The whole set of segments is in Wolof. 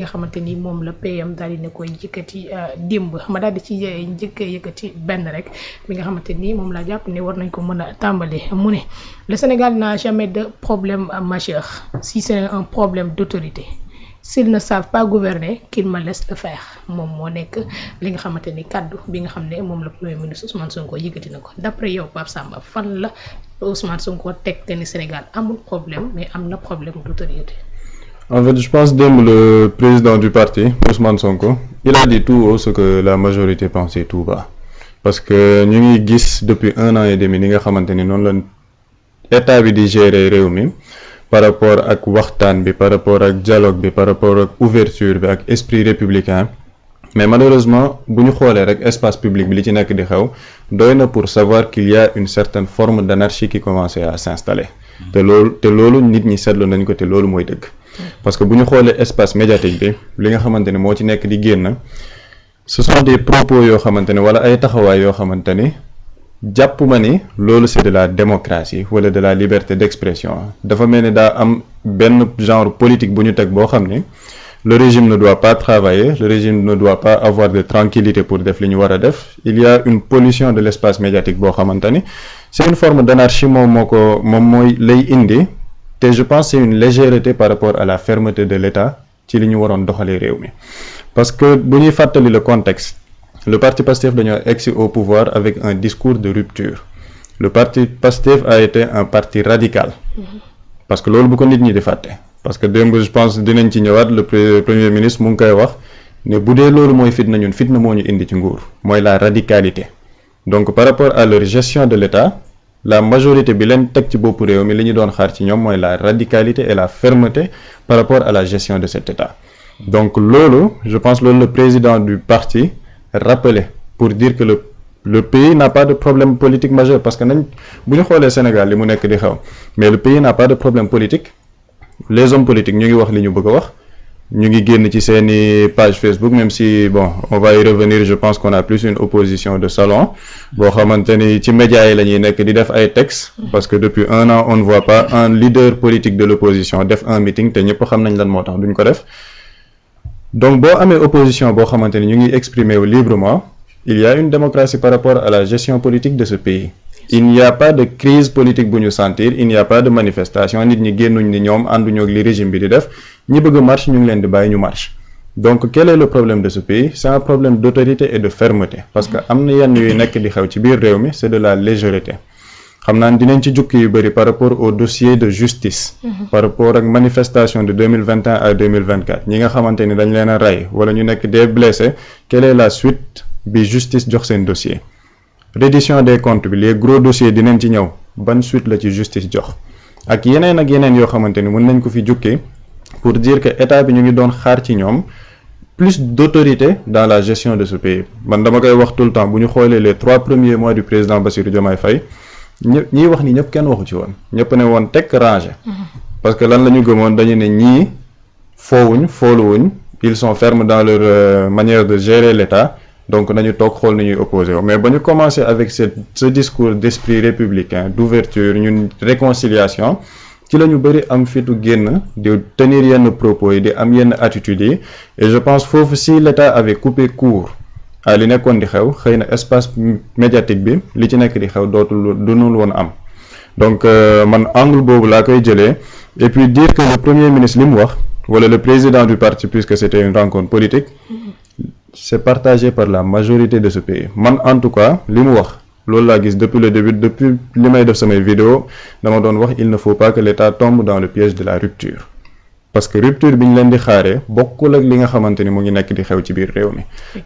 nga xamante ni moom la PM daal di ne koy yëkkati démb ma daal di ci njëkk yëkkati benn rek bi nga xamante ni moom laa jàpp ne war nañ ko mën a tàmbali mu ne le Sénégal n'a jamais de problème majeur si c'est un problème d'autorité s'ils ne savent pas gouverner qu'ils me laissent le faire moom moo nekk li nga xamante ni kaddu bi nga xam ne moom la premier ministre Ousmane Sonko yëkkati na ko d'après yow Pape Samba fan la Ousmane Sonko teg que ni Sénégal amul problème mais am na problème d'autorité. En fait, je pense que le président du parti, Ousmane Sonko, il a dit tout haut ce que la majorité pensait tout bas. Parce que nous avons vu depuis 1 an et demi, nous avons vu l'État de gérer réew par rapport à waxtaan bi, par rapport à dialogue bi, par rapport à ouverture bi, ak esprit républicain. Mais malheureusement, si nous regardons l'espace public, pour savoir qu'il y a une certaine forme d'anarchie qui commençait à s'installer. C'est ce que nous avons dit. Parce que si nous regardons l'espace médiatique, li nga xamantene mo ci nek di génn ce sont des propos yo xamantene wala ay taxaway yo xamantene japp ma ni lolu c'est de la démocratie wala de la liberté d'expression dafa melni da am ben genre politique buñu tek bo xamni le régime ne doit pas travailler, le régime ne doit pas avoir de tranquillité pour def li ñu wara def. Il y a une pollution de l'espace médiatique bo xamantene c'est une forme d'anarchie mom moy lay indi. Et je pense que c'est une légèreté par rapport à la fermeté de l'État qui li ñu waroon doxalee réew mi parce que bu ñuy fàttali le contexte le parti Pastef dañoo egsi au pouvoir avec un discours de rupture le parti Pastef a été un parti radical parce que loolu bu ko nit ñi di fàtte parce que démb je pense dinañ ci ñëwaat le premier ministre mu ngi koy wax ne bu dee loolu mooy fitna ñun fitna moo ñu indi ci nguur mooy la radicalité donc par rapport à leur gestion de l'État la majorité bi leen teg ci bopp réew mi li ñu doon xaar ci ñoom mooy la radicalité et la fermeté par rapport à la gestion de cet État donc loolu je pense loolu le président du parti rappelé pour dire que le pays n'a pas de problème politique majeur parce que nañ bu ñu xoolee Sénégal li mu nekk di xew mais le pays n'a pas de problème politique les hommes politiques ñu ngi wax li ñu bëgg a wax ñu ngi génn ci seeni page Facebook même si bon on va y revenir je pense qu'on a plus une opposition de salon boo xamante ni ci médias yi la ñuy nekk di def ay textes parce que depuis 1 an on ne voit pas un leader politique de l'opposition def un meeting te ñëpp xam nañ lan moo tax duñ ko def donc boo amee opposition boo xamante ni ñu ngi exprimer wu librement il y a une démocratie par rapport à la gestion politique de ce pays. Il n'y a pas de crise politique bu ñu sentir il n'y a pas de manifestation nit ñi génnuñ ni ñoom ànduñu ak li régime bi di def ñi bëgg marche ñu ngi leen di bàyyi ñu marche donc quel est le problème de ce pays c'est un problème d'autorité et de fermeté parce que am na yenn yuy nekk di xew ci biir réew mi c'est de la légèreté xam naa dinañ ci jukki yu bëri par rapport au dossier de justice par rapport ak manifestation de 2021 à 2024 ñi nga xamante ni dañ leen a rey wala ñu nekk des blessés quelle est la suite bi justice jox seen dossier reddition des comptes bi les gros dossiers dinañ ci ñëw ban suite la ci justice jox ak yeneen yoo xamante ni mën nañ ko fi jukkee pour dire que état bi ñu ngi doon xaar ci ñoom plus d'autorité dans la gestion de ce pays man dama koy wax tout le temps bu ñu xoolee les 3 premiers mois du président Bassirou Diomaye Faye ñiy wax ni ñëpp kenn waxu ci woon ñëpp ne woon tekk rangé parce que lan la ñu gëmoon dañu ne ñii fooluwuñ ils sont fermes dans leur manière de gérer l'État donc nañu toog xool ni ñuy opposé mais ba ñu commencé avec ce discours d'esprit républicain d'ouverture ñun réconciliation ci la ñu bëri am fitu génn di tenir yenn propos yi di am yenn attitudes yi et je pense foofu si l'État avait coupé court à li nekkoon di xew xëy na espace médiatique bi li ci nekk di xew dunul woon am donc man angle boobu laa koy jëlee et puis dire que le premier ministre li mu wax wala le président du parti puisque c'était une rencontre politique c'est partagé par la majorité de ce pays man en tout cas li mu wax loolu laa gis depuis le début depuis li may def samay vidéo dama doon wax il ne faut pas que l'État tombe dans le piège de la rupture parce que rupture bi ñu leen di xaaree bokkul ak li nga xamante ni mu ngi nekk di xew ci biir réew mi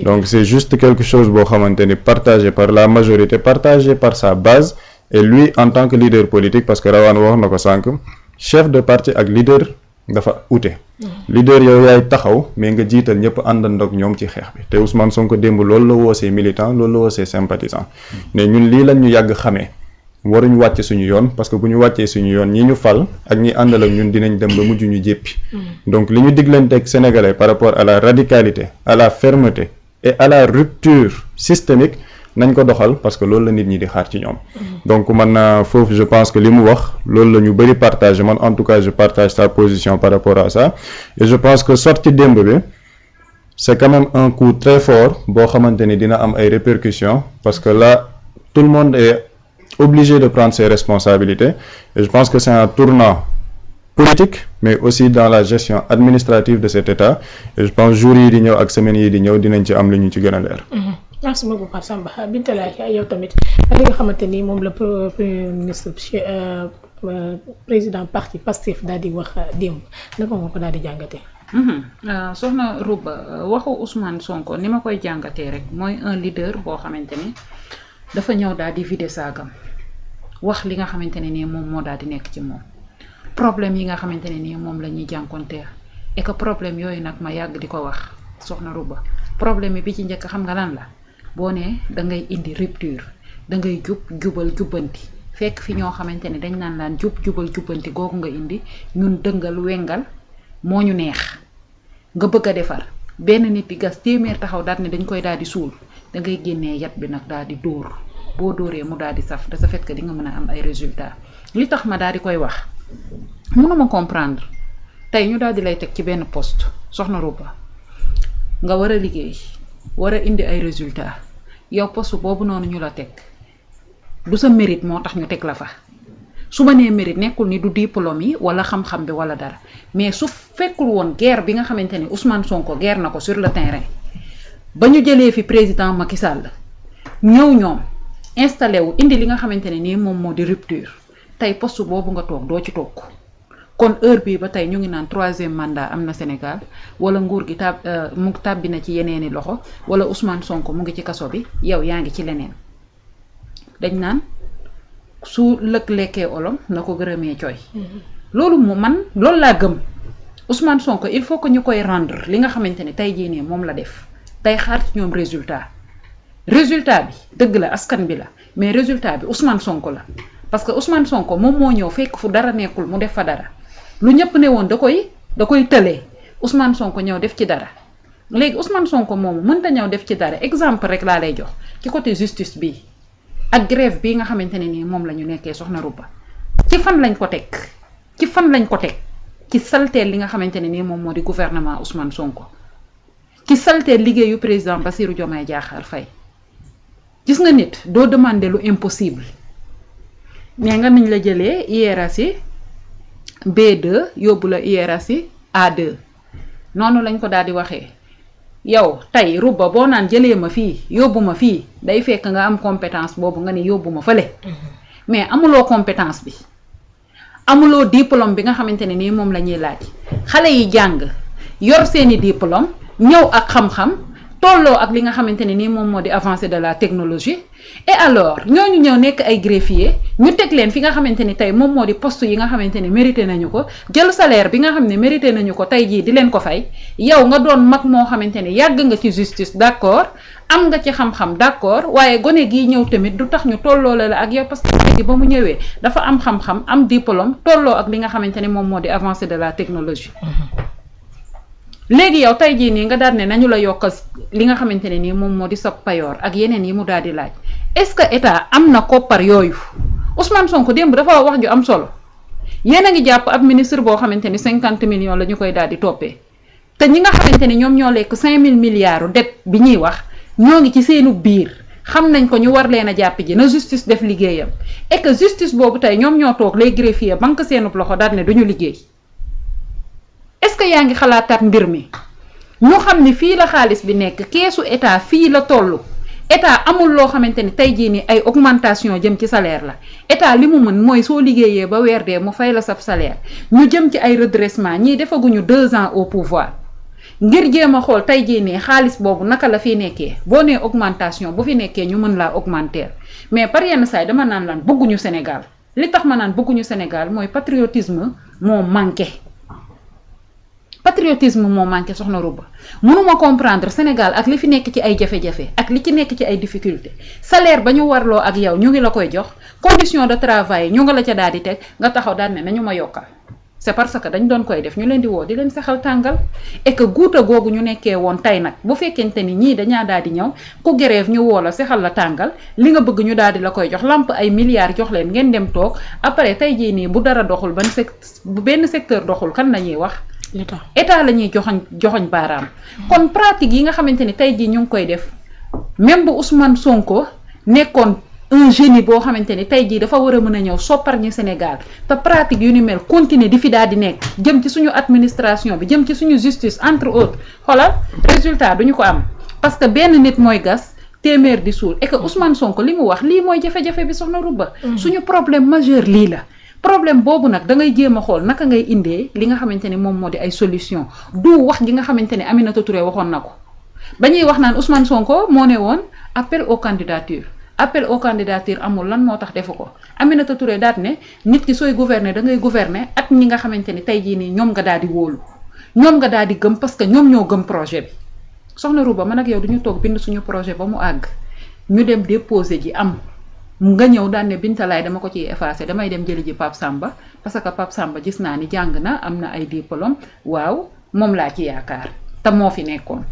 donc c'est juste quelque chose boo xamante ni partagé par la majorité partagé par sa base et lui en tant que leader politique parce que Rawane wax na ko sànq chef de parti ak leader dafa ute leader yow yaay taxaw mais nga jiital ñëpp àndandoog ñoom ci xeex bi te Ousmane Sonko démb loolu la woo ses militants loolu la woo ses sympathisants mais ñun lii lañ ñu yàgg xamee waruñu wàcce suñu yoon parce que bu ñu wàccee suñu yoon ñi ñu fal ak ñi àndal ak ñun dinañ dem ba mujj ñu jéppi donc li ñu diglanteeg sénégalais par rapport à la radicalité à la fermeté et à la rupture systémique nañ ko doxal parce que loolu la nit ñi di xaar ci ñoom. Donc man foofu je pense que li mu wax loolu la ñu bëri partagé man en tout cas je partage sa position par rapport à ça et je pense que sortie démb bi c'est quand même un coup très fort boo xamante ni dina am ay répercussions parce que là tout le monde est obligé de prendre ses responsabilités et je pense que c'est un tournant politique mais aussi dans la gestion administrative de cet État et je pense jours yi di ñëw ak semaines yi di ñëw dinañ ci am lu ñu ci gën a leer. merci beaucoup Pape Samba Binta Laye yow tamit li nga xamante ni moom la premier ministre président parti Pastef daal di wax démb naka nga ko daal di jàngatee. soxna Rouba waxu Ousmane Sonko ni ma koy jàngatee rek mooy un leader boo xamante ni dafa ñëw daal di vider saagam wax li nga xamante ne nii moom moo daal di nekk ci moom problème yi nga xamante ne nii moom la ñuy jànkonteel et que problème yooyu nag ma yàgg di ko wax soxna Rouba problème bi ci njëkk xam nga lan la boo nee da ngay indi rupture da ngay jubal jubbanti fekk fi ñoo xamante ne dañ naan laan jubal jubbanti googu nga indi ñun dëngal wengal moo ñu neex nga bëgg a defar benn nit di gas téeméer taxaw daal ne dañ koy daal di suul da ngay génnee yat bi nag daal di dóor boo dóoree mu daal di saf de ce fait que di nga mën a am ay résultats li tax ma daal di koy wax mënuma comprendre tey ñu daal di lay teg ci benn poste soxna Rouba nga war a liggéey war a indi ay résultats yow poste boobu noonu ñu la teg du sa mérite moo tax ñu teg la fa su ma nee mérite nekkul ni du diplôme yi wala xam-xam bi wala dara mais su fekkul woon guerre bi nga xamante ni Ousmane Sonko guerre na ko sur le terrain ba ñu jëlee fi président Macky Sall ñëw ñoom installé wu indi li nga xamante ne nii moom moo di rupture tey poste boobu nga toog doo ci toog kon heure bii ba tey ñu ngi naan 3e mandat am na Sénégal wala nguur gi mu tàbbi na ci yeneeni loxo wala Ousmane Sonko mu ngi ci kaso bi yow yaa ngi ci leneen dañ naan su lëg lekkee olom na ko gërëmee coy loolu mu man loolu laa gëm Ousmane Sonko il faut que ñu koy rendre li nga xamante ne tey jii nii moom la def tey xaar ci ñoom résultat bi dëgg la askan bi la mais résultat bi Ousmane Sonko la parce que Ousmane Sonko moom moo ñëw fekk fu dara nekkul mu def fa dara lu ñëpp ne woon da koy tëlee Ousmane Sonko ñëw def ci dara léegi Ousmane Sonko moomu mënta ñëw def ci dara exemple rek laa lay jox ci côté justice bi ak grève bi nga xamante ne nii moom la ñu nekkee soxna Rouba ci fan lañ ko teg ci salteel li nga xamante ne nii moom moo di gouvernement Ousmane Sonko ci salteel liggéeyu président Bassirou Diomaye Diakhar Faye gis nga nit doo demander lu impossible mais nga nañ la jëlee hiérarchie B2 yóbbu la hiérarchie A2 noonu lañ ko daal di waxee yow tey Rouba boo naan jëlee ma fii yóbbu ma fii day fekk nga am compétence boobu nga ne yóbbu ma fële mais amuloo compétence bi amuloo diplôme bi nga xamante ne nii moom la ñuy laaj xale yi jàng yor seeni diplôme ñëw ak xam-xam tolloo ak li nga xamante ne nii moom moo di avancée de la technologie et alors ñooñu ñëw nekk ay greffier ñu teg leen fi nga xamante ni tey moom moo di poste yi nga xamante ni mérité nañu ko jël salaire bi nga xam ne mérité nañu ko tey jii di leen ko fay yow nga doon mag moo xamante ni yàgg nga ci justice d'accord am nga ci xam-xam d'accord waaye gone gii ñëw tamit du tax ñu tolloo la ak yow parce que ba mu ñëwee dafa am xam-xam am diplôme tolloo ak li nga xamante ni moom moo di avancée de la technologie léegi yow tey jii nii nga daal ne nañu la yokkal li nga xamante ne nii moom moo di sa payoor ak yeneen yi mu daal di laaj est-ce que état am na koppar yooyu Ousmane Sonko démb dafa wax ju am solo yéen a ngi jàpp ab ministre boo xamante ni 50 millions la ñu koy daal di toppee te ñi nga xamante ni ñoom ñoo lekk 5000 milliards dette bi ñuy wax ñoo ngi ci seenu biir xam nañ ko ñu war leen a jàpp ji na justice def liggéeyam et que justice boobu tey ñoom ñoo toog les greffiers banque seenub loxo daal ne duñu liggéey. est-ce que yaa ngi xalaataat mbir mi ñu xam ni fii la xaalis bi nekk keesu état fii la toll état amul loo xamante ni tey jii ni ay augmentation jëm ci salaire la état li mu mën mooy soo liggéeyee ba weer dee mu fay la sab salaire ñu jëm ci ay redressement ñii defaguñu 2 ans au pouvoir ngir jéem a xool tey jii nii xaalis boobu naka la fi nekkee boo nee augmentation bu fi nekkee ñu mën laa augmenter mais par yenn saa yi dama naan lan bëgguñu Sénégal li tax ma naan bëgguñu Sénégal mooy patriotisme moo manqué. patriotisme moo manqué soxna Rouba mënuma comprendre Sénégal ak li fi nekk ci ay jafe-jafe ak li ci nekk ci ay difficulté salaire ba ñu warloo ak yow ñu ngi la koy jox condition de travail ñu nga la ca daal di teg nga taxaw daal ne nañu ma yokkal c'est parce que dañ doon koy def ñu leen di woo di leen saxal tàngal et que guuta googu ñu nekkee woon tey nag bu fekkente ni ñii dañaa daal di ñëw ku grève ñu woo la saxal la tàngal li nga bëgg ñu daal di la koy jox lamp ay milliards jox leen ngeen dem toog après tey jii nii bu dara doxul bu benn secteur doxul kan la ñuy wax état la ñuy joxoñ baaraam kon pratique yi nga xamante ni tey jii ñu ngi koy def même bu Ousmane Sonko nekkoon un génie boo xamante ni tey jii dafa war a mën a ñëw soppar ñi Sénégal te pratique yu ni mel continuer di fi daal di nekk jëm ci suñu administration bi jëm ci suñu justice entre autres xoolal résultat duñu ko am parce que benn nit mooy gas téeméer di suul et que Ousmane Sonko li mu wax lii mooy jafe-jafe bi soxna Rouba suñu problème majeur lii la problème boobu nag da ngay jéem a xool naka ngay indee li nga xamante ni moom moo di ay solution du wax gi nga xamante ni Aminata Touré waxoon na ko ba ñuy wax naan Ousmane Sonko moo ne woon appel aux candidatures amul lan moo tax defu ko Aminata Touré daat ne nit ki sooy gouverner da ngay gouverner ak ñi nga xamante ni tey jii nii ñoom nga daal di wóolu ñoom nga daal di gëm parce que ñoom ñoo gëm projet bi soxna Rouba man ak yow duñu toog bind suñu projet ba mu àgg ñu dem déposer ji am nga ñëw daan ne Bintalaay dama ko ciy effacer damay dem jëli ji Pape Samba parce que Pape Samba gis naa ni jàng na am na ay diplôme waaw moom laa ci yaakaar te moo fi nekkoon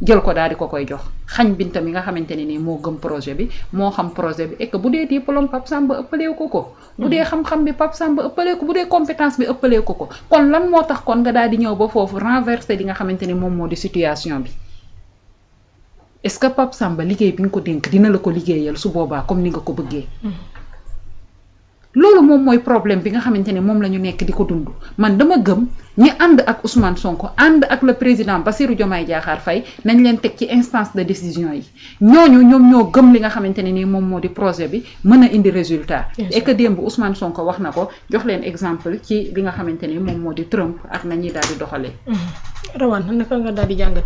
jël ko daal di ko koy jox xañ Binta mi nga xamante ne nii moo gëm projet bi moo xam projet bi et que bu dee diplôme Pape Samba ëppalee ko bu dee xam-xam bi Pape Samba ëppalee ko bu dee compétence bi ëppalee ko kon lan moo tax kon nga daal di ñëw ba foofu renverser li nga xamante ni moom moo di situation bi est-ce que Pape Samba liggéey bi nga ko dénk dina la ko liggéeyal su boobaa comme ni nga ko bëggee loolu moom mooy problème bi nga xamante ne moom la ñu nekk di ko dund man dama gëm ñi ànd ak Ousmane Sonko ànd ak le président Bassirou Diomaye Diakhar Faye nañ leen teg ci instance de décision yi ñoom ñoo gëm li nga xamante ne nii moom moo di projet bi mën a indi résultat et que démb Ousmane Sonko wax na ko jox leen exemple ci li nga xamante ni moom moo di Trump ak nañuy daal di doxalee Rawane naka nga daal di jàngat